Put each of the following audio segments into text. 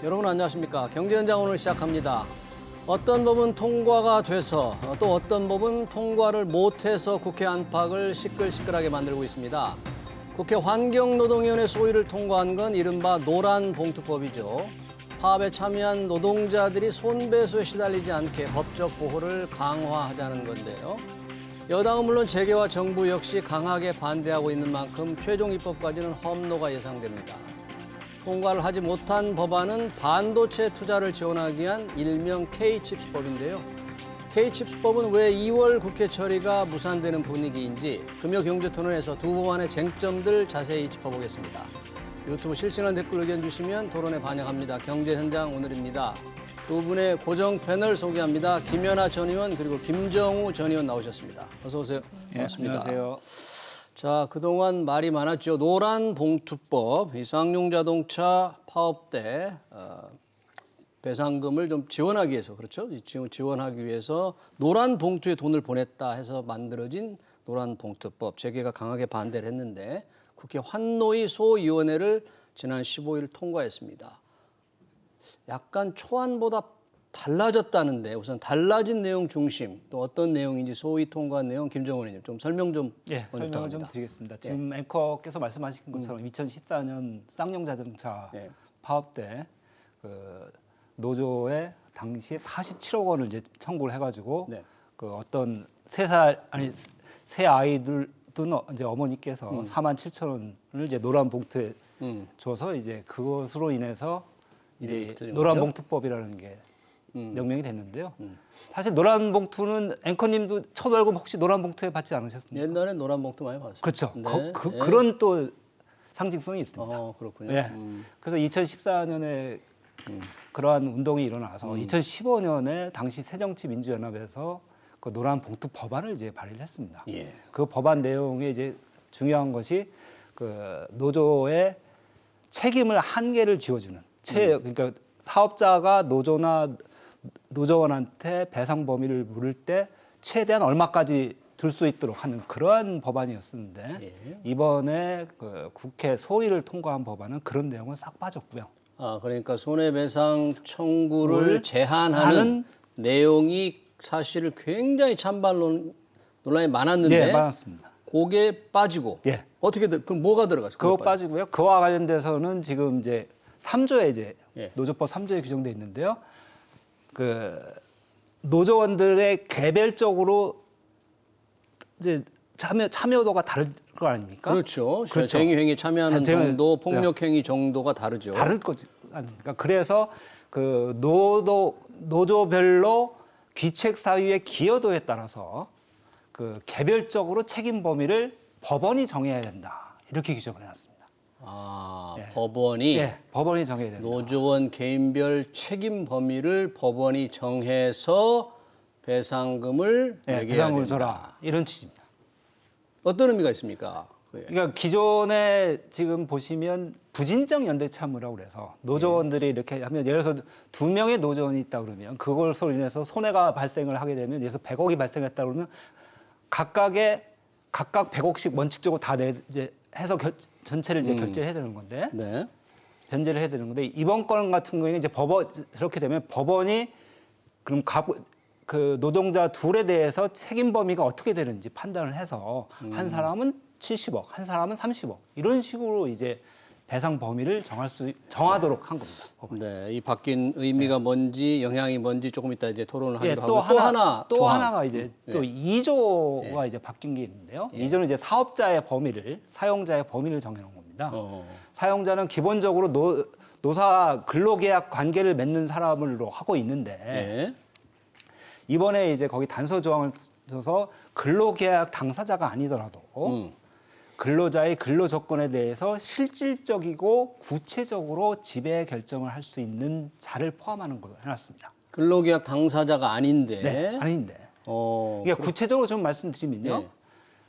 여러분 안녕하십니까? 경제현장 오늘 시작합니다. 어떤 법은 통과가 돼서 또 어떤 법은 통과를 못해서 국회 안팎을 시끌시끌하게 만들고 있습니다. 국회 환경노동위원회 소위를 통과한 건 이른바 노란봉투법이죠. 파업에 참여한 노동자들이 손배소에 시달리지 않게 법적 보호를 강화하자는 건데요. 여당은 물론 재개와 정부 역시 강하게 반대하고 있는 만큼 최종 입법까지는 험로가 예상됩니다. 통과를 하지 못한 법안은 반도체 투자를 지원하기 위한 일명 K-칩스법인데요. K-칩스법은 왜 2월 국회 처리가 무산되는 분위기인지 금요경제토론에서 두 법안의 쟁점들 자세히 짚어보겠습니다. 유튜브 실시간 댓글 의견 주시면 토론에 반영합니다. 경제현장 오늘입니다. 두 분의 고정 패널 소개합니다. 김연아 전 의원 그리고 김정우 전 의원 나오셨습니다. 어서 오세요. 반갑습니다. 안녕하세요. 자, 그동안 말이 많았죠. 노란봉투법, 이 쌍용자동차 파업 때 배상금을 좀 지원하기 위해서, 그렇죠? 지원하기 위해서 노란봉투에 돈을 보냈다 해서 만들어진 노란봉투법. 재계가 강하게 반대를 했는데 국회 환노위 소위원회를 지난 15일 통과했습니다. 약간 초안보다 달라졌다는데 우선 달라진 내용 중심 또 어떤 내용인지 소위 통과한 내용 김정은 의원님 좀 설명 좀 설명을 좀 드리겠습니다. 지금 앵커께서 말씀하신 것처럼 2014년 쌍용자동차 파업 때 그 노조에 당시에 47억 원을 이제 청구를 해가지고 그 어떤 새 아이들 둔 이제 어머니께서 4만 7천 원을 이제 노란 봉투에 줘서 이제 그것으로 인해서 이제 노란봉투법이라는 게 명명이 됐는데요. 사실 노란봉투는 앵커님도 첫 월급 혹시 노란봉투에 받지 않으셨습니까? 옛날에 노란봉투 많이 받았어요. 그렇죠. 그런 또 상징성이 있습니다. 그렇군요. 네. 그래서 2014년에 그러한 운동이 일어나서 2015년에 당시 새정치민주연합에서 그 노란봉투 법안을 이제 발의를 했습니다. 그 법안 내용에 이제 중요한 것이 그 노조의 책임을 한계를 지어주는 그러니까 사업자가 노조나 노조원한테 배상 범위를 물을 때 최대한 얼마까지 들 수 있도록 하는 그러한 법안이었었는데 이번에 그 국회 소위를 통과한 법안은 그런 내용은 싹 빠졌고요. 그러니까 손해배상 청구를 제한하는 내용이 사실 굉장히 찬반 논란이 많았는데 많았습니다. 그게 빠지고 그럼 뭐가 들어갔어요? 그거 빠지고요. 그와 관련돼서는 지금 이제 3조에 이제 노조법 3조에 규정돼 있는데요. 그 노조원들의 개별적으로 이제 참여도가 다를 거 아닙니까? 그렇죠. 쟁의행위 참여하는 정도, 폭력행위 정도가 다르죠. 다를 거지 않습니까? 그래서 그 노조별로 귀책 사유의 기여도에 따라서 그 개별적으로 책임 범위를 법원이 정해야 된다. 이렇게 규정을 해놨습니다. 법원이 정해야 된다. 노조원 개인별 책임 범위를 법원이 정해서 배상금을 매겨야 된다. 줘라. 이런 취지입니다. 어떤 의미가 있습니까? 그러니까 기존에 지금 보시면 부진적 연대 참여라고 그래서 노조원들이 이렇게 하면 예를 들어서 2명의 노조원이 있다 그러면 그걸로 인해서 손해가 발생을 하게 되면 예를 들어서 100억이 발생했다 그러면 각각 100억씩 원칙적으로 다 이제 해서 전체를 이제 결제를 해야 되는 건데 변제를 해야 되는 건데 이번 건 같은 경우에 이제 그렇게 되면 법원이 그럼 그 노동자 둘에 대해서 책임 범위가 어떻게 되는지 판단을 해서 한 사람은 70억, 한 사람은 30억 이런 식으로 이제 배상 범위를 정하도록 한 겁니다. 이 바뀐 의미가 뭔지 영향이 뭔지 조금 이따 이제 토론을 하기로 또 하고 또 하나가 이제 또 2조가 이제 바뀐 게 있는데요. 2조는 이제 사업자의 범위를 사용자의 범위를 정해놓은 겁니다. 사용자는 기본적으로 노사 근로계약 관계를 맺는 사람으로 하고 있는데 이번에 이제 거기 단서 조항을 써서 근로계약 당사자가 아니더라도 근로자의 근로 조건에 대해서 실질적이고 구체적으로 지배 결정을 할 수 있는 자를 포함하는 걸로 해놨습니다. 근로계약 당사자가 아닌데. 아닌데. 그러니까 구체적으로 좀 말씀드리면요.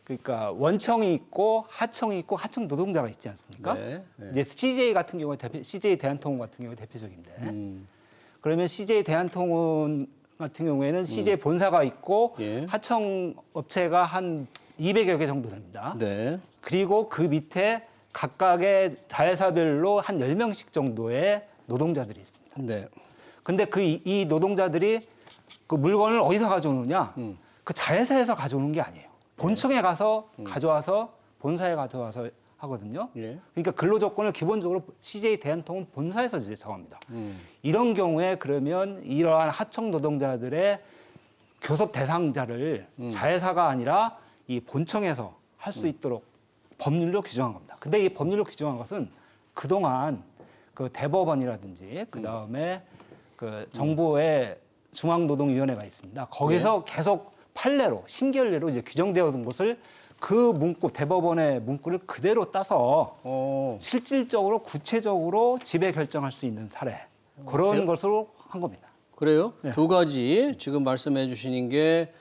그러니까 원청이 있고 하청 노동자가 있지 않습니까? 이제 CJ 같은 경우에 CJ 대한통운 같은 경우에 대표적인데. 그러면 CJ 대한통운 같은 경우에는 CJ 본사가 있고 하청 업체가 한 200여 개 정도 됩니다. 그리고 그 밑에 각각의 자회사별로 한 10명씩 정도의 노동자들이 있습니다. 네. 근데 이 노동자들이 그 물건을 어디서 가져오느냐? 그 자회사에서 가져오는 게 아니에요. 본청에 가서 가져와서 본사에 가져와서 하거든요. 예. 그러니까 근로 조건을 기본적으로 CJ 대한통운 본사에서 이제 정합니다. 이런 경우에 그러면 이러한 하청 노동자들의 교섭 대상자를 자회사가 아니라 이 본청에서 할 수 있도록 법률로 규정한 겁니다. 근데 이 법률로 규정한 것은 그동안 그 대법원이라든지 그 다음에 그 정부의 중앙노동위원회가 있습니다. 거기서 계속 판례로, 심결례로 이제 규정되어 온 것을 그 문구, 대법원의 문구를 그대로 따서 실질적으로 구체적으로 지배 결정할 수 있는 사례 그런 것으로 한 겁니다. 그래요? 네. 두 가지 지금 말씀해 주시는 게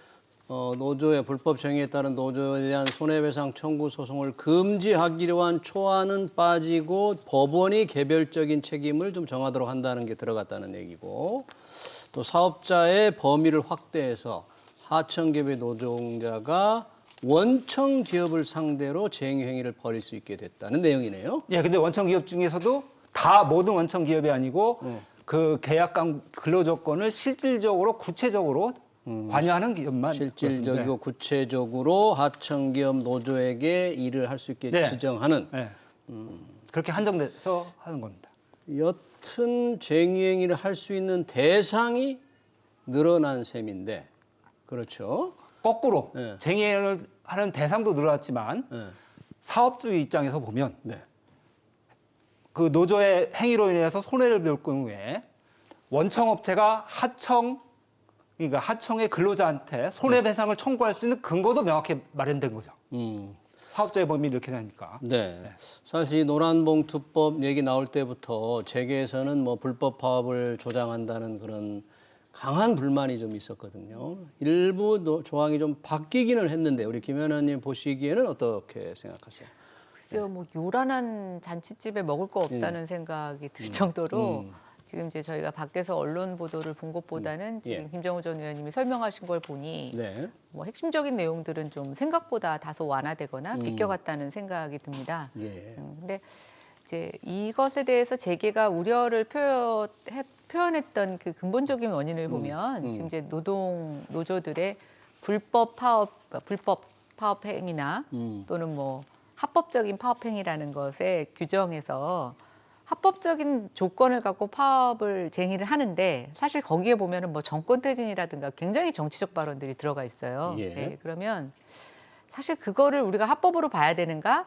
노조의 불법 정의에 따른 노조에 대한 손해배상 청구 소송을 금지하기로 한 초안은 빠지고 법원이 개별적인 책임을 좀 정하도록 한다는 게 들어갔다는 얘기고 또 사업자의 범위를 확대해서 하청기업의 노동자가 원청 기업을 상대로 쟁의 행위를 벌일 수 있게 됐다는 내용이네요. 예, 근데 원청 기업 중에서도 다 모든 원청 기업이 아니고 그 계약간 근로 조건을 실질적으로 구체적으로 관여하는 기업만 실질적이고 그렇습니다. 구체적으로 하청기업 노조에게 일을 할 수 있게 네. 지정하는 네. 그렇게 한정돼서 하는 겁니다. 옅은 쟁의 행위를 할 수 있는 대상이 늘어난 셈인데 그렇죠? 거꾸로 네. 쟁의를 하는 대상도 늘어났지만 네. 사업주의 입장에서 보면 네. 그 노조의 행위로 인해서 손해를 볼 경우에 원청업체가 그러니까 하청의 근로자한테 손해배상을 청구할 수 있는 근거도 명확히 마련된 거죠. 사업자의 범위를 이렇게 되니까. 네. 사실 이 노란봉투법 얘기 나올 때부터 재계에서는 뭐 불법 파업을 조장한다는 그런 강한 불만이 좀 있었거든요. 일부 조항이 좀 바뀌기는 했는데 우리 김 의원님 보시기에는 어떻게 생각하세요? 글쎄요, 뭐 요란한 잔치집에 먹을 거 없다는 생각이 들 정도로 지금 이제 저희가 밖에서 언론 보도를 본 것보다는 지금 예. 김정우 전 의원님이 설명하신 걸 보니 네. 뭐 핵심적인 내용들은 좀 생각보다 다소 완화되거나 비껴갔다는 생각이 듭니다. 예. 근데 이제 이것에 대해서 재계가 우려를 표현했던 그 근본적인 원인을 보면 지금 이제 노조들의 불법 파업 행위나 또는 뭐 합법적인 파업 행위라는 것에 규정해서 합법적인 조건을 갖고 파업을 쟁의를 하는데 사실 거기에 보면은 뭐 정권 퇴진이라든가 굉장히 정치적 발언들이 들어가 있어요. 예. 네, 그러면 사실 그거를 우리가 합법으로 봐야 되는가?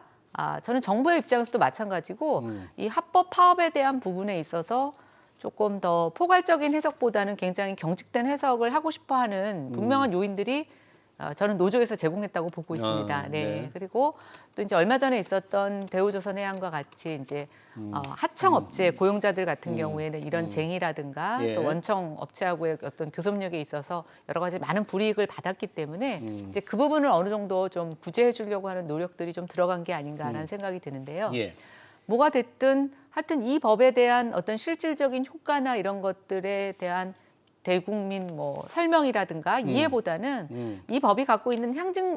저는 정부의 입장에서도 마찬가지고 이 합법 파업에 대한 부분에 있어서 조금 더 포괄적인 해석보다는 굉장히 경직된 해석을 하고 싶어하는 분명한 요인들이 저는 노조에서 제공했다고 보고 있습니다. 네. 네. 그리고 또 이제 얼마 전에 있었던 대우조선해양과 같이 이제 하청업체 고용자들 같은 경우에는 이런 쟁의라든가 예. 또 원청 업체하고의 어떤 교섭력에 있어서 여러 가지 많은 불이익을 받았기 때문에 이제 그 부분을 어느 정도 좀 구제해 주려고 하는 노력들이 좀 들어간 게 아닌가라는 생각이 드는데요. 예. 뭐가 됐든 하여튼 이 법에 대한 어떤 실질적인 효과나 이런 것들에 대한 대국민 뭐 설명이라든가 이해보다는 이 법이 갖고 있는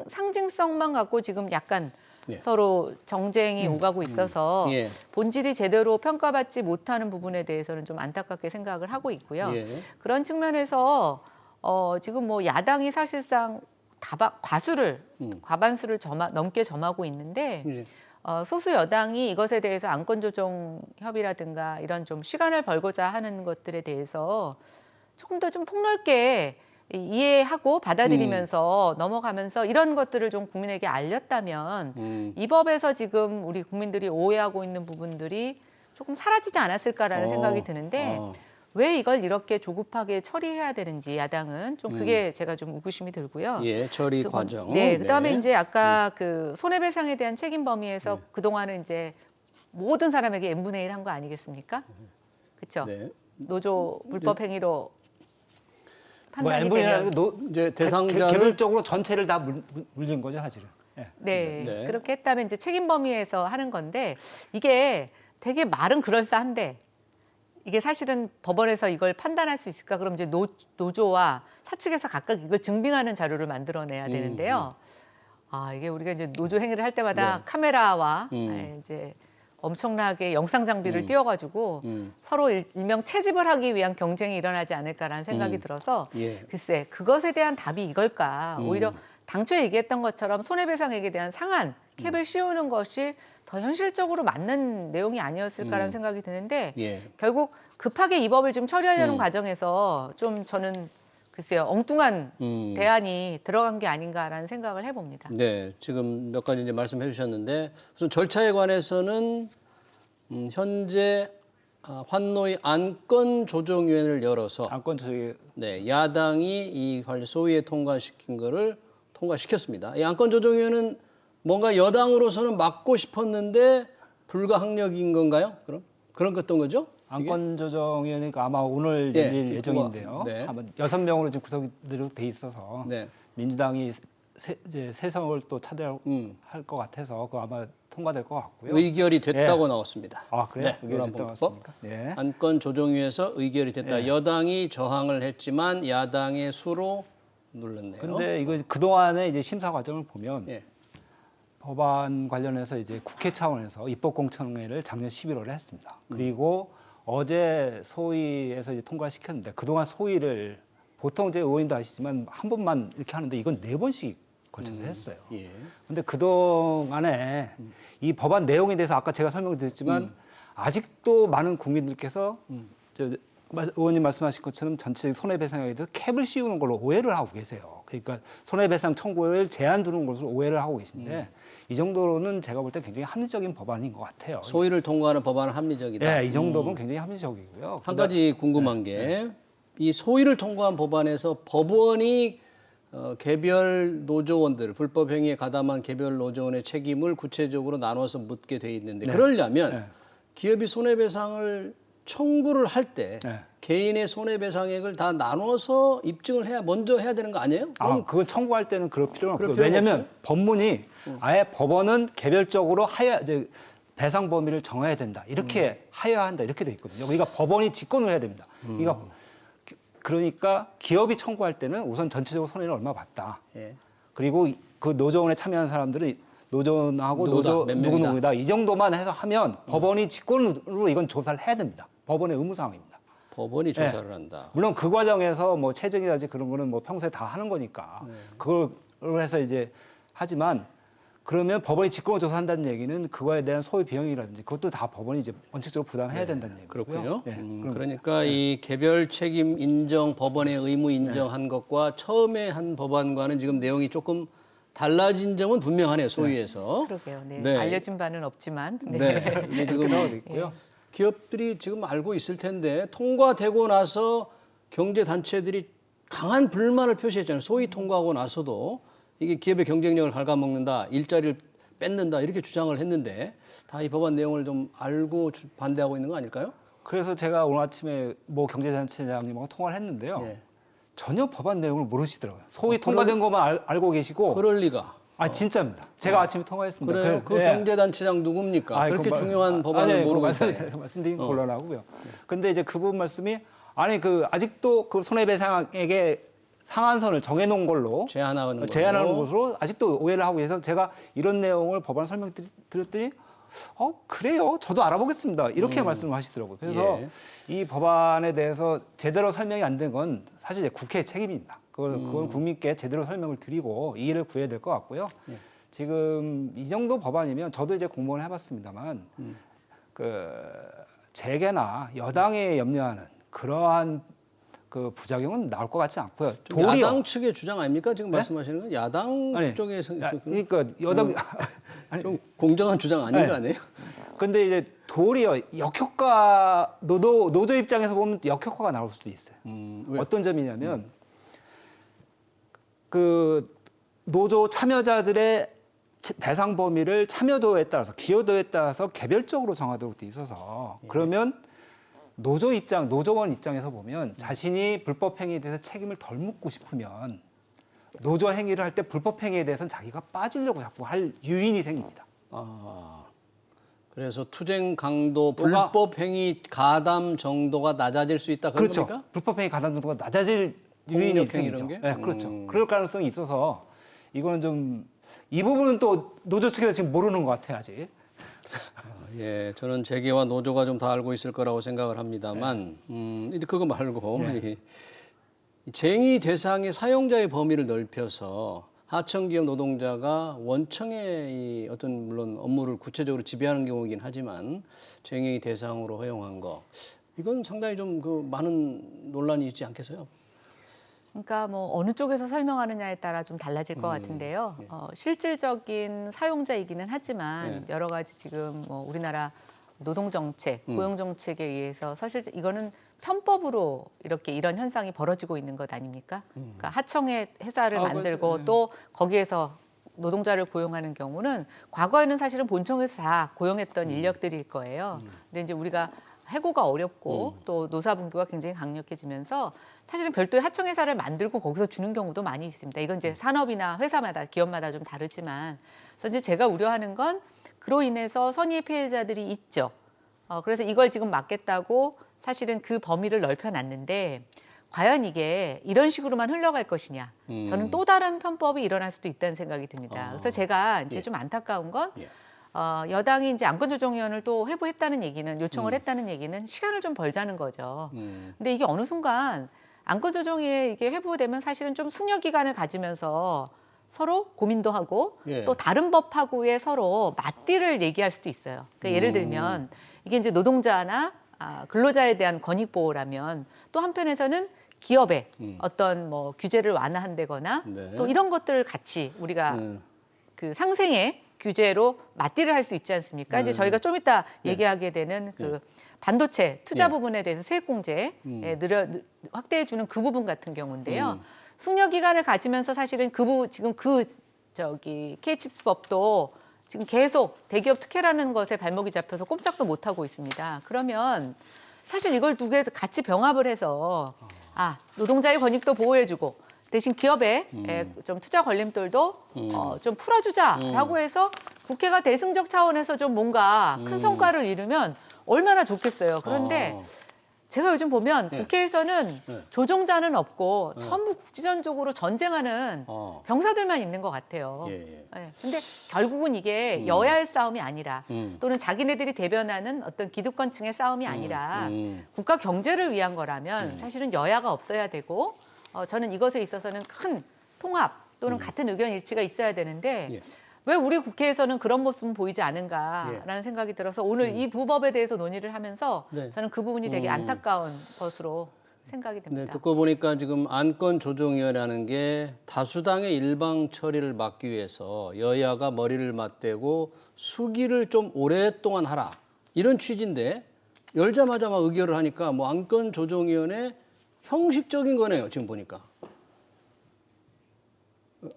상징성만 갖고 지금 약간 예. 서로 정쟁이 오가고 있어서 예. 본질이 제대로 평가받지 못하는 부분에 대해서는 좀 안타깝게 생각을 하고 있고요. 예. 그런 측면에서 지금 뭐 야당이 사실상 과반수를 넘게 점하고 있는데 예. 소수 여당이 이것에 대해서 안건조정 협의라든가 이런 좀 시간을 벌고자 하는 것들에 대해서 조금 더 좀 폭넓게 이해하고 받아들이면서 넘어가면서 이런 것들을 좀 국민에게 알렸다면 이 법에서 지금 우리 국민들이 오해하고 있는 부분들이 조금 사라지지 않았을까라는 생각이 드는데 왜 이걸 이렇게 조급하게 처리해야 되는지 야당은 좀 그게 제가 좀 의구심이 들고요. 예, 처리 조금, 과정. 네, 그다음에 이제 아까 그 손해배상에 대한 책임 범위에서 그 동안은 이제 모든 사람에게 n분의 1 한 거 아니겠습니까? 그렇죠? 네. 노조 불법 행위로 뭐 판단이 N분이라는 되면 이제 대상자를 개별적으로 전체를 다 물린 거죠, 사실은. 예. 네, 네. 그렇게 했다면 이제 책임 범위에서 하는 건데 이게 되게 말은 그럴싸한데 이게 사실은 법원에서 이걸 판단할 수 있을까? 그럼 이제 노조와 사측에서 각각 이걸 증빙하는 자료를 만들어내야 되는데요. 이게 우리가 이제 노조 행위를 할 때마다 카메라와 이제 엄청나게 영상 장비를 띄워가지고 서로 일명 채집을 하기 위한 경쟁이 일어나지 않을까라는 생각이 들어서 예. 글쎄 그것에 대한 답이 이걸까? 오히려 당초에 얘기했던 것처럼 손해배상액에 대한 상한 캡을 씌우는 것이 더 현실적으로 맞는 내용이 아니었을까라는 생각이 드는데 예. 결국 급하게 이 법을 지금 처리하려는 과정에서 좀 저는 글쎄요 엉뚱한 대안이 들어간 게 아닌가라는 생각을 해봅니다. 네, 지금 몇 가지 이제 말씀해 주셨는데 우선 절차에 관해서는 현재 환노위 안건조정위원회를 열어서 안건 조정이 네, 야당이 이 관련 소위에 통과시킨 거를 통과시켰습니다. 이 안건조정위원회는 뭔가 여당으로서는 막고 싶었는데 불가항력인 건가요? 그럼 그런 어떤 거죠? 안건조정위원회가 아마 오늘 예, 열릴 예정인데요. 네. 아마 6명으로 지금 구성되도록 돼 있어서 네. 민주당이 이제 세성을 또 차지할 것 같아서 그거 아마 통과될 것 같고요. 의결이 됐다고 나왔습니다. 아 그래요? 네, 의결이 이런 됐다고 법법 왔습니까? 네. 안건조정위에서 의결이 됐다. 여당이 저항을 했지만 야당의 수로 눌렀네요. 근데 이거 그동안의 이제 심사 과정을 보면 예. 법안 관련해서 이제 국회 차원에서 입법공청회를 작년 11월에 했습니다. 그리고 어제 소위에서 이제 통과시켰는데 그동안 소위를 보통 이제 의원님도 아시지만 한 번만 이렇게 하는데 이건 4번씩 걸쳐서 했어요. 예. 근데 그동안에 이 법안 내용에 대해서 아까 제가 설명드렸지만 아직도 많은 국민들께서 저 의원님 말씀하신 것처럼 전체 손해배상에 대해서 캡을 씌우는 걸로 오해를 하고 계세요. 그러니까 손해배상 청구를 제한 두는 것으로 오해를 하고 계신데 이 정도로는 제가 볼 때 굉장히 합리적인 법안인 것 같아요. 소위를 통과하는 법안은 합리적이다. 네, 이 정도면 굉장히 합리적이고요. 한 가지 궁금한 게 이 소위를 통과한 법안에서 법원이 개별 노조원들 불법 행위에 가담한 개별 노조원의 책임을 구체적으로 나눠서 묻게 돼 있는데 그러려면 네. 기업이 손해배상을 청구를 할 때 네. 개인의 손해배상액을 다 나눠서 입증을 해야 먼저 해야 되는 거 아니에요? 아, 그건 청구할 때는 그럴 필요는 그럴 없고요. 필요가 왜냐하면 없어요? 법문이 아예 법원은 개별적으로 이제 배상 범위를 정해야 된다. 이렇게 하여한다. 이렇게 돼 있거든요. 그러니까 법원이 직권을 해야 됩니다. 그러니까 기업이 청구할 때는 우선 전체적으로 손해를 얼마 봤다. 예. 그리고 그 노조원에 참여한 사람들은 노조원하고 누구다, 노조 몇 명이다. 누구누구다 이 정도만 해서 하면 법원이 직권으로 이건 조사를 해야 됩니다. 법원의 의무사항입니다. 법원이 조사를 한다. 물론 그 과정에서 뭐 체증이라든지 그런 거는 뭐 평소에 다 하는 거니까 그걸 해서 이제 하지만 그러면 법원이 직권을 조사한다는 얘기는 그거에 대한 소위 비용이라든지 그것도 다 법원이 이제 원칙적으로 부담해야 된다는 얘기고요. 그렇군요. 네, 그럼 그러니까 이 개별 책임 인정, 법원의 의무 인정한 것과 처음에 한 법안과는 지금 내용이 조금 달라진 점은 분명하네요. 소위에서. 그러게요. 네. 네. 알려진 바는 없지만 네. 네. 이게 그렇게 나와 지금 있고요. 기업들이 지금 알고 있을 텐데 통과되고 나서 경제 단체들이 강한 불만을 표시했잖아요. 소위 통과하고 나서도 이게 기업의 경쟁력을 갉아먹는다, 일자리를 뺏는다 이렇게 주장을 했는데 다 이 법안 내용을 좀 알고 반대하고 있는 거 아닐까요? 그래서 제가 오늘 아침에 모 경제단체장님하고 통화를 했는데요. 예. 전혀 법안 내용을 모르시더라고요. 소위 통과된 것만 알고 계시고. 그럴 리가. 아 진짜입니다. 제가 아침에 통화했습니다. 그래요? 그 예. 경제단체장 누굽니까? 아이, 그렇게 그건 중요한 법안을 아니, 모르고 그거 있다니. 말씀드린 건 곤란하고요. 근데 이제 그분 말씀이 아니 그 아직도 그 손해배상액의 상한선을 정해놓은 걸로 제한하는 것으로 아직도 오해를 하고 계셔서 제가 이런 내용을 법안 설명드렸더니 그래요. 저도 알아보겠습니다. 이렇게 말씀을 하시더라고요. 그래서 예. 이 법안에 대해서 제대로 설명이 안 된 건 사실 이제 국회의 책임입니다. 그건 국민께 제대로 설명을 드리고 이해를 구해야 될 것 같고요. 지금 이 정도 법안이면 저도 이제 공무원을 해봤습니다만 그 재계나 여당에 염려하는 그러한 그 부작용은 나올 것 같지 않고요. 도리어 야당 측의 주장 아닙니까? 지금 말씀하시는 건 야당 아니, 쪽에서 그러니까 여당 좀 공정한 주장 아닌 거 아니에요? 근데 이제 도리어 역효과 노조 입장에서 보면 역효과가 나올 수도 있어요. 왜? 어떤 점이냐면 그 노조 참여자들의 배상 범위를 참여도에 따라서 기여도에 따라서 개별적으로 정하도록 돼 있어서 그러면 노조원 입장에서 보면 자신이 불법 행위에 대해서 책임을 덜 묻고 싶으면 노조 행위를 할 때 불법 행위에 대해서는 자기가 빠지려고 자꾸 할 유인이 생깁니다. 그래서 투쟁 강도, 불법 행위 가담 정도가 낮아질 수 있다 그런 그렇죠. 겁니까? 불법 행위 가담 정도가 낮아질 유인이 폭력 행위 생기죠. 이런 게? 네, 그렇죠. 그럴 가능성이 있어서 이거는 좀 이 부분은 또 노조 측에서 지금 모르는 것 같아요, 아직. 예, 저는 재계와 노조가 좀 다 알고 있을 거라고 생각을 합니다만, 근데 그거 말고 이 쟁의 대상의 사용자의 범위를 넓혀서 하청기업 노동자가 원청의 이 어떤 물론 업무를 구체적으로 지배하는 경우이긴 하지만 쟁의 대상으로 허용한 거, 이건 상당히 좀 그 많은 논란이 있지 않겠어요? 그러니까 뭐 어느 쪽에서 설명하느냐에 따라 좀 달라질 것 같은데요. 실질적인 사용자이기는 하지만 여러 가지 지금 뭐 우리나라 노동 정책, 고용 정책에 의해서 사실 이거는 편법으로 이렇게 이런 현상이 벌어지고 있는 것 아닙니까? 그러니까 하청의 회사를 만들고 맞아요. 또 거기에서 노동자를 고용하는 경우는 과거에는 사실은 본청에서 다 고용했던 인력들일 거예요. 근데 이제 우리가 해고가 어렵고 또 노사분규가 굉장히 강력해지면서 사실은 별도의 하청회사를 만들고 거기서 주는 경우도 많이 있습니다. 이건 이제 산업이나 회사마다 기업마다 좀 다르지만 그래서 이제 제가 우려하는 건 그로 인해서 선의의 피해자들이 있죠. 그래서 이걸 지금 막겠다고 사실은 그 범위를 넓혀놨는데 과연 이게 이런 식으로만 흘러갈 것이냐. 저는 또 다른 편법이 일어날 수도 있다는 생각이 듭니다. 그래서 제가 이제 좀 안타까운 건 여당이 이제 안건조정위원을 또 회부했다는 얘기는 요청을 했다는 얘기는 시간을 좀 벌자는 거죠. 근데 이게 어느 순간 안건조정위에 이게 회부되면 사실은 좀 숙려 기간을 가지면서 서로 고민도 하고 또 다른 법하고의 서로 맞디를 얘기할 수도 있어요. 그러니까 예를 들면 이게 이제 노동자나 근로자에 대한 권익 보호라면 또 한편에서는 기업의 어떤 뭐 규제를 완화한다거나 또 이런 것들을 같이 우리가 그 상생의 규제로 맞디를 할 수 있지 않습니까? 이제 저희가 좀 이따 얘기하게 되는 그 반도체 투자 부분에 대해서 세액공제 확대해 주는 그 부분 같은 경우인데요. 숙려 기간을 가지면서 사실은 지금 K칩스법도 지금 계속 대기업 특혜라는 것에 발목이 잡혀서 꼼짝도 못 하고 있습니다. 그러면 사실 이걸 두 개 같이 병합을 해서 노동자의 권익도 보호해주고 대신 기업의 좀 투자 걸림돌도 좀 풀어주자라고 해서 국회가 대승적 차원에서 좀 뭔가 큰 성과를 이루면 얼마나 좋겠어요. 그런데 제가 요즘 보면 국회에서는 조종자는 없고 전부 국지전적으로 전쟁하는 병사들만 있는 것 같아요. 근데 결국은 이게 여야의 싸움이 아니라 또는 자기네들이 대변하는 어떤 기득권층의 싸움이 아니라 국가 경제를 위한 거라면 사실은 여야가 없어야 되고 저는 이것에 있어서는 큰 통합 또는 같은 의견 일치가 있어야 되는데 왜 우리 국회에서는 그런 모습은 보이지 않은가라는 생각이 들어서 오늘 이 두 법에 대해서 논의를 하면서 저는 그 부분이 되게 안타까운 것으로 생각이 됩니다. 네, 듣고 보니까 지금 안건조정위원회라는 게 다수당의 일방 처리를 막기 위해서 여야가 머리를 맞대고 수기를 좀 오랫동안 하라 이런 취지인데 열자마자 막 의결을 하니까 뭐 안건조정위원회 형식적인 거네요. 지금 보니까.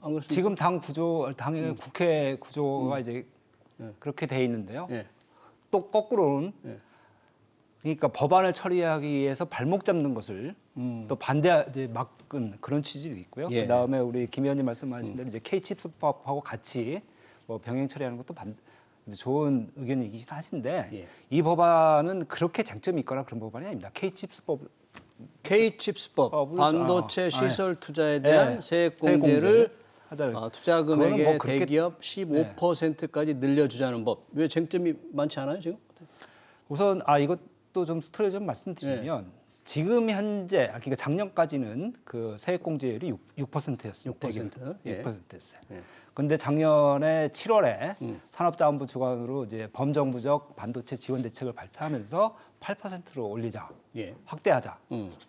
안 그렇습니까? 지금 당의 국회 구조가 이제 그렇게 돼 있는데요. 또 거꾸로는 그러니까 법안을 처리하기 위해서 발목 잡는 것을 또 이제 막은 그런 취지도 있고요. 그다음에 우리 김 의원님 말씀하신 대로 이제 K칩스법하고 같이 뭐 병행 처리하는 것도 이제 좋은 의견이긴 하신데 이 법안은 그렇게 쟁점이 있거나 그런 법안이 아닙니다. K칩스법, 반도체 시설 투자에 대한 세액 공제를 투자 금액의 뭐 그렇게, 대기업 15%까지 늘려주자는 법. 왜 쟁점이 많지 않아요 지금? 우선 이것도 좀 스토리 좀 말씀드리면 지금 현재 그러니까 작년까지는 그 세액 공제율이 6%였어요. 6%였어요. 근데 작년에 7월에 산업자원부 주관으로 이제 범정부적 반도체 지원 대책을 발표하면서 8%로 올리자, 확대하자.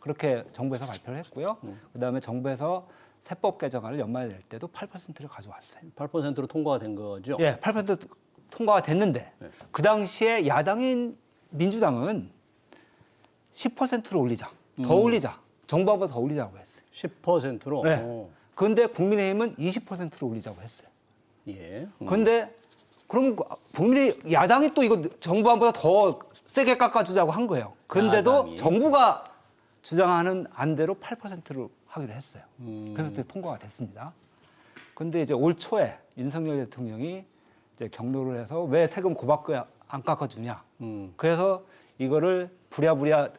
그렇게 정부에서 발표를 했고요. 그다음에 정부에서 세법 개정안을 연말에 낼 때도 8%를 가져왔어요. 8%로 통과가 된 거죠? 8% 통과가 됐는데 그 당시에 야당인 민주당은 10%로 올리자, 더 올리자, 정부하고 더 올리자고 했어요. 10%로? 그런데 국민의힘은 20%로 올리자고 했어요. 그런데 그럼 야당이 또 이거 정부안보다 더 세게 깎아주자고 한 거예요. 그런데도 야당이. 정부가 주장하는 안대로 8%로 하기로 했어요. 그래서 이제 통과가 됐습니다. 그런데 이제 올 초에 윤석열 대통령이 이제 경로를 해서 왜 세금 고밖에 안 깎아주냐. 그래서 이거를 부랴부랴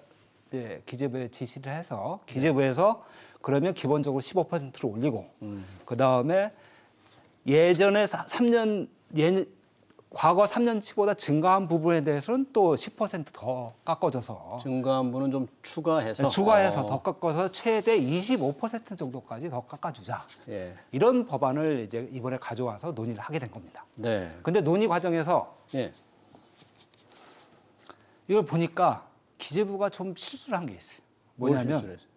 이제 기재부에 지시를 해서 기재부에서 그러면 기본적으로 15%로 올리고 그 다음에 예전에 3년 과거 3년치보다 증가한 부분에 대해서는 또 10%더 깎아줘서 증가한 분은 좀 추가해서 더 깎아서 최대 25% 정도까지 더 깎아주자. 예. 이런 법안을 이제 이번에 가져와서 논의를 하게 된 겁니다. 네. 근데 논의 과정에서 예. 이걸 보니까 기재부가 좀 실수를 한 게 있어요. 뭐냐면 뭘 실수를 했어요?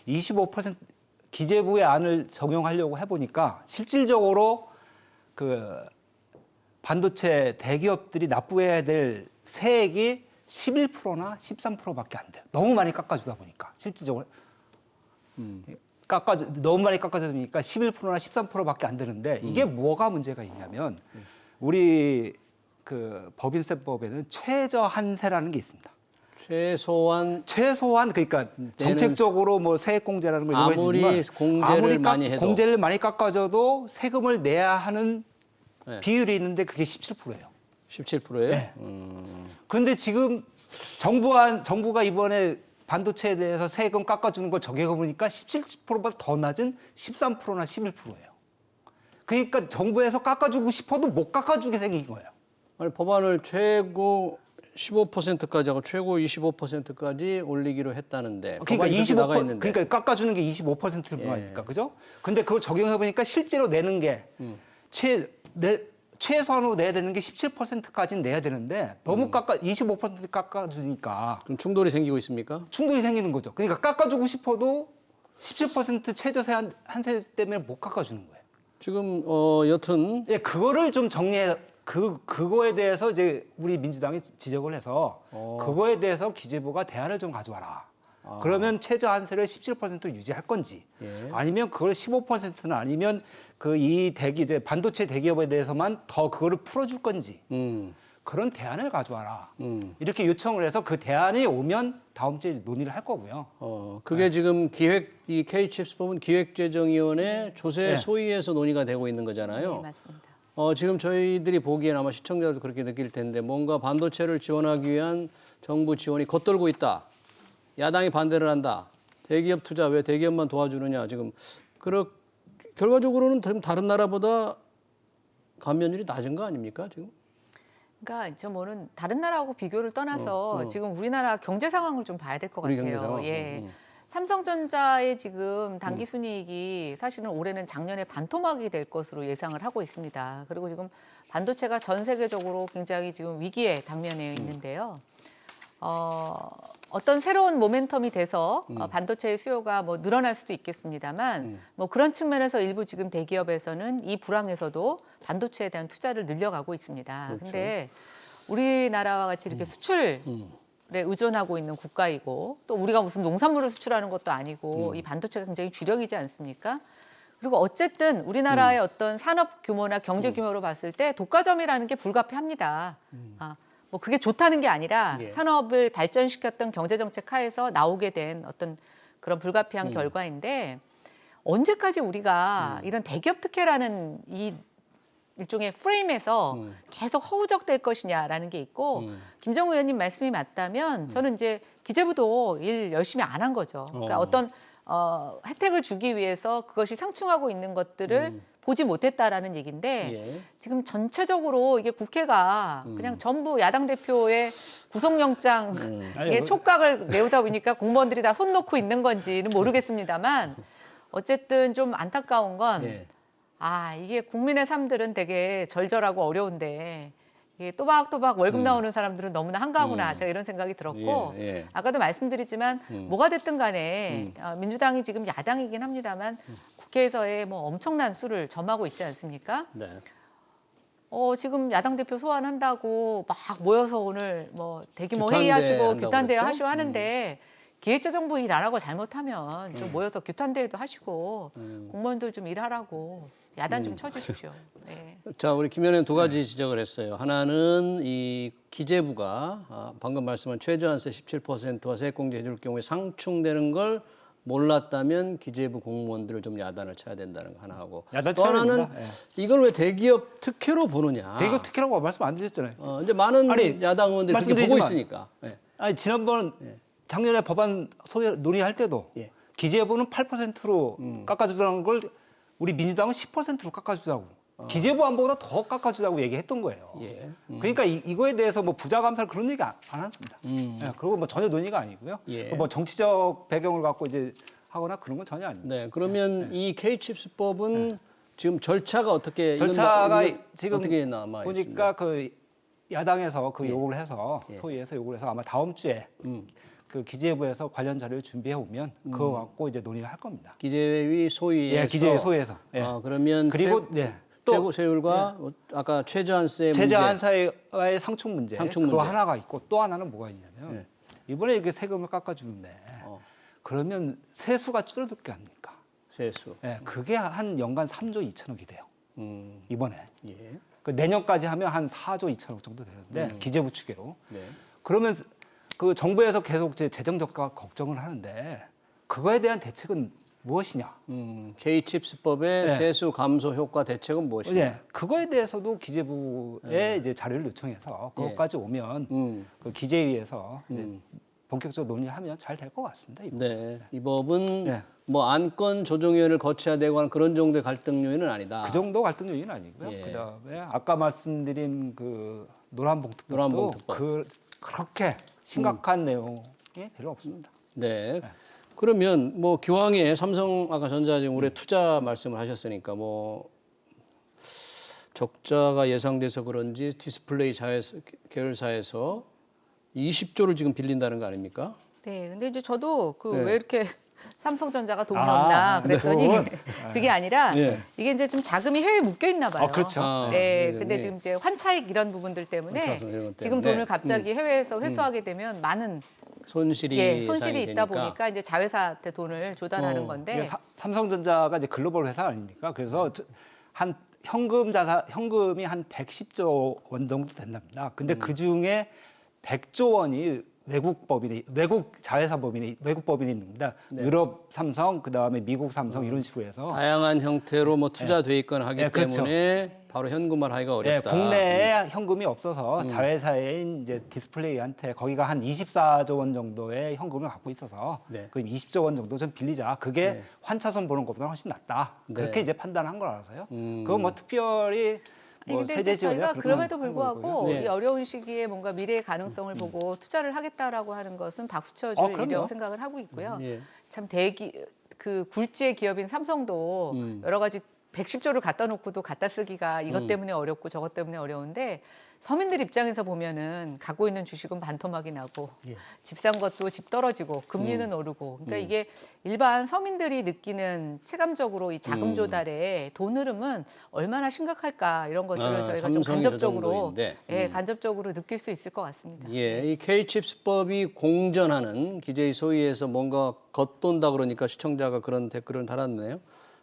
25% 기재부의 안을 적용하려고 해보니까 실질적으로 그 반도체 대기업들이 납부해야 될 세액이 11%나 13%밖에 안 돼요. 너무 많이 깎아주다 보니까 실질적으로 너무 많이 깎아주다 보니까 11%나 13%밖에 안 되는데 이게 뭐가 문제가 있냐면 우리 그 법인세법에는 최저한세라는 게 있습니다. 최소한 그러니까 정책적으로 뭐 세액 공제라는 걸 아무리 요구해주지만 공제를 많이 해도 공제를 많이 깎아줘도 세금을 내야 하는 네. 비율이 있는데 그게 17%예요. 17%예요? 네. 그런데 지금 정부가 이번에 반도체에 대해서 세금 깎아주는 걸 적용해 보니까 17%보다 더 낮은 13%나 11%예요. 그러니까 정부에서 깎아주고 싶어도 못 깎아주게 생긴 거예요. 아니, 법안을 최고 15%까지 하고 최고 25%까지 올리기로 했다는데 그러니까 법안이 그렇게 나가 있는데 그러니까 깎아주는 게 25%니까 그죠? 근데 그걸 적용해 보니까 실제로 내는 게 최소한으로 내야 되는 게 17%까지는 내야 되는데 너무 25% 깎아주니까 그럼 충돌이 생기고 있습니까? 충돌이 생기는 거죠. 그러니까 깎아주고 싶어도 17% 최저세 한세 때문에 못 깎아주는 거예요. 지금 여튼 예, 그거를 좀 정리해 그거에 대해서 이제 우리 민주당이 지적을 해서 그거에 대해서 기재부가 대안을 좀 가져와라. 그러면 최저 한세를 17% 유지할 건지 예. 아니면 그걸 15%는 아니면 그 이 이제 반도체 대기업에 대해서만 더 그거를 풀어줄 건지 그런 대안을 가져와라. 이렇게 요청을 해서 그 대안이 오면 다음 주에 논의를 할 거고요. 그게 지금 이 K-칩스법은 기획재정위원회 조세 소위에서 논의가 되고 있는 거잖아요. 네, 맞습니다. 지금 저희들이 보기엔 아마 시청자도 그렇게 느낄 텐데 뭔가 반도체를 지원하기 위한 정부 지원이 겉돌고 있다. 야당이 반대를 한다. 대기업 투자 왜 대기업만 도와주느냐. 지금 결과적으로는 다른 나라보다 감면율이 낮은 거 아닙니까 지금? 그러니까 저 뭐는 다른 나라하고 비교를 떠나서 지금 우리나라 경제 상황을 좀 봐야 될 것 우리 경제 같아요. 상황? 예. 삼성전자의 지금 당기 순이익이 사실은 올해는 작년에 반토막이 될 것으로 예상을 하고 있습니다. 그리고 지금 반도체가 전 세계적으로 굉장히 지금 위기에 당면해 있는데요. 어떤 새로운 모멘텀이 돼서 반도체의 수요가 뭐 늘어날 수도 있겠습니다만 뭐 그런 측면에서 일부 지금 대기업에서는 이 불황에서도 반도체에 대한 투자를 늘려가고 있습니다. 그렇죠. 근데 우리나라와 같이 이렇게 수출에 의존하고 있는 국가이고 또 우리가 무슨 농산물을 수출하는 것도 아니고 이 반도체가 굉장히 주력이지 않습니까? 그리고 어쨌든 우리나라의 어떤 산업 규모나 경제 규모로 봤을 때 독과점이라는 게 불가피합니다. 뭐 그게 좋다는 게 아니라 예. 산업을 발전시켰던 경제정책 하에서 나오게 된 어떤 그런 불가피한 결과인데 언제까지 우리가 이런 대기업 특혜라는 이 일종의 프레임에서 계속 허우적될 것이냐라는 게 있고 김정우 의원님 말씀이 맞다면 저는 이제 기재부도 일 열심히 안 한 거죠. 그러니까 어떤 혜택을 주기 위해서 그것이 상충하고 있는 것들을 보지 못했다라는 얘기인데 예. 지금 전체적으로 이게 국회가 그냥 전부 야당 대표의 구속영장에 촉각을 메우다 보니까 공무원들이 다 손 놓고 있는 건지는 모르겠습니다만 어쨌든 좀 안타까운 건 예. 이게 국민의 삶들은 되게 절절하고 어려운데 이게 또박또박 월급 나오는 사람들은 너무나 한가하구나 제가 이런 생각이 들었고 예, 예. 아까도 말씀드리지만 뭐가 됐든 간에 민주당이 지금 야당이긴 합니다만 국회에서의 뭐 엄청난 수를 점하고 있지 않습니까? 네. 지금 야당 대표 소환한다고 막 모여서 오늘 뭐 대규모 규탄대 회의하시고 한다고 규탄대회 그랬죠? 하시고 하는데 기획재정부 일 안 하고 잘못하면 좀 모여서 규탄대회도 하시고 공무원들 좀 일하라고 야단 좀 쳐주십시오. 네. 자, 우리 김 의원님 두 가지 지적을 했어요. 하나는 이 기재부가 방금 말씀한 최저한세 17%와 세액공제 해줄 경우에 상충되는 걸 몰랐다면 기재부 공무원들을 좀 야단을 쳐야 된다는 거 하나 하고 야단 또 쳐야 하나는 됩니다. 이걸 왜 대기업 특혜로 보느냐. 대기업 특혜라고 말씀 안 드렸잖아요. 이제 많은 아니, 야당 의원들이 그렇게 보고 말씀드리지만 있으니까. 예. 아니 지난번 작년에 법안 논의할 때도 예. 기재부는 8%로 깎아주라는 걸 우리 민주당은 10%로 깎아주자고 기재부 안보다 더 깎아주자고 얘기했던 거예요. 예. 그러니까 이거에 대해서 뭐 부자 감사를 그런 얘기 안 했습니다. 예, 그리고 뭐 전혀 논의가 아니고요. 예. 뭐 정치적 배경을 갖고 이제 하거나 그런 건 전혀 아닙니다. 네, 그러면 이 K칩스법은 지금 절차가 어떻게 절차가 이건 지금 어떻게 남아 보니까 있습니까? 그 야당에서 그 예. 요구를 해서 예. 소위에서 요구를 해서 아마 다음 주에 그 기재부에서 관련 자료를 준비해 오면 그거 갖고 이제 논의를 할 겁니다. 기재위 소위에서 예, 기재위 소위에서. 예. 그러면 그리고 또 최고 세율과 아까 최저한세 문제 최저한사의 상충 문제 상충 그거 문제. 하나가 있고 또 하나는 뭐가 있냐면 예. 이번에 이렇게 세금을 깎아주는데 그러면 세수가 줄어들 게 아닙니까? 세수. 예, 그게 한 연간 3조 2천억이 돼요. 이번에. 예. 그 내년까지 하면 한 4조 2천억 정도 되는데 기재부 추계로. 네. 그러면 그 정부에서 계속 재정 적가 걱정을 하는데 그거에 대한 대책은 무엇이냐? K칩스법의 네. 세수 감소 효과 대책은 무엇이냐? 네, 그거에 대해서도 기재부에 이제 자료를 요청해서 그것까지 오면 그 기재위에서 이제 본격적으로 논의를 하면 잘 될 것 같습니다. 이번. 네, 이 법은 네. 뭐 안건 조정위원회를 거쳐야 되고 하는 그런 정도의 갈등 요인은 아니다. 그 정도 갈등 요인은 아니고요. 예. 그다음에 아까 말씀드린 그 노란봉투법도 노란봉투법. 그렇게 심각한 내용이 별로 없습니다. 네. 그러면 뭐 기왕에 삼성 아까 전자지금 올해 투자 말씀을 하셨으니까 뭐 적자가 예상돼서 그런지 디스플레이 계열사에서 20조를 지금 빌린다는 거 아닙니까? 네, 근데 이제 저도 그 네. 왜 이렇게 삼성전자가 돈이 없나 그랬더니 돈. 그게 아니라 예. 이게 이제 좀 자금이 해외에 묶여 있나 봐요. 그렇죠. 네, 네, 근데 네. 지금 이제 환차익 이런 부분들 때문에 환차손 이런 것 지금 때문에. 돈을 갑자기 해외에서 회수하게 되면 많은 손실이 손실이 있다 되니까. 보니까 이제 자회사한테 돈을 조달하는 건데 이게 삼성전자가 이제 글로벌 회사 아닙니까? 그래서 한 현금이 한 110조 원 정도 된답니다. 근데 그 중에 100조 원이 외국 자회사 법인이 있습니다. 네. 유럽 삼성, 그 다음에 미국 삼성 이런 식으로 해서 다양한 형태로 뭐 투자돼 있거나 하기 네, 그렇죠. 때문에 바로 현금화하기가 어렵다. 국내에 현금이 없어서 자회사인 이제 디스플레이한테 거기가 한 24조 원 정도의 현금을 갖고 있어서 네. 그럼 20조 원 정도 좀 빌리자. 그게 네. 환차손 보는 것보다 훨씬 낫다. 그렇게 네. 이제 판단한 거라서요. 그건 뭐 특별히 아니, 뭐 근데 세제 이제 지원이나 저희가 그런 그럼에도 건 한 불구하고 거고요. 네. 이 어려운 시기에 뭔가 미래의 가능성을 보고 투자를 하겠다라고 하는 것은 박수 쳐줄 그럼요. 일이라고 생각을 하고 있고요. 예. 참 그 굴지의 기업인 삼성도 여러 가지 110조를 갖다 놓고도 갖다 쓰기가 이것 때문에 어렵고 저것 때문에 어려운데 서민들 입장에서 보면은 갖고 있는 주식은 반토막이 나고 집 산 것도 집 떨어지고 금리는 오르고 그러니까 이게 일반 서민들이 느끼는 체감적으로 이 자금 조달에 돈 흐름은 얼마나 심각할까 이런 것들을 저희가 좀 삼성이 저 간접적으로 정도인데. 간접적으로 느낄 수 있을 것 같습니다. 예, 이 K칩스법이 공전하는 기재위 소위에서 뭔가 겉돈다 그러니까 시청자가 그런 댓글을 달았네요.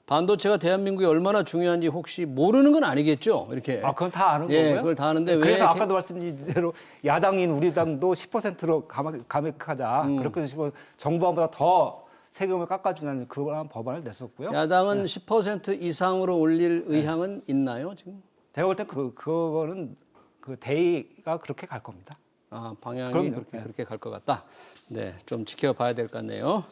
반도체가 대한민국에 얼마나 중요한지 혹시 모르는 건 아니겠죠? 이렇게. 그건 다 아는 예, 거고요. 그걸 다 아는데 왜 그래서 이렇게- 아까도 말씀드린 대로 야당인 우리 당도 10%로 감액하자. 그렇게 식으로 정부보다 더 세금을 깎아주는 그런 법안을 냈었고요. 야당은 10% 이상으로 올릴 의향은 있나요, 지금? 제가 볼 때 그거는 그 대의가 그렇게 갈 겁니다. 방향이 그럼요. 그렇게 갈 것 같다. 네, 좀 지켜봐야 될 것 같네요.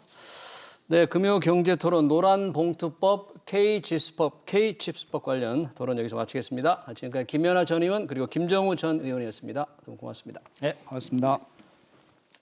네, 금요경제토론 노란봉투법, K칩스법 관련 토론 여기서 마치겠습니다. 지금까지 김연아 전 의원 그리고 김정우 전 의원이었습니다. 너무 고맙습니다. 네, 고맙습니다.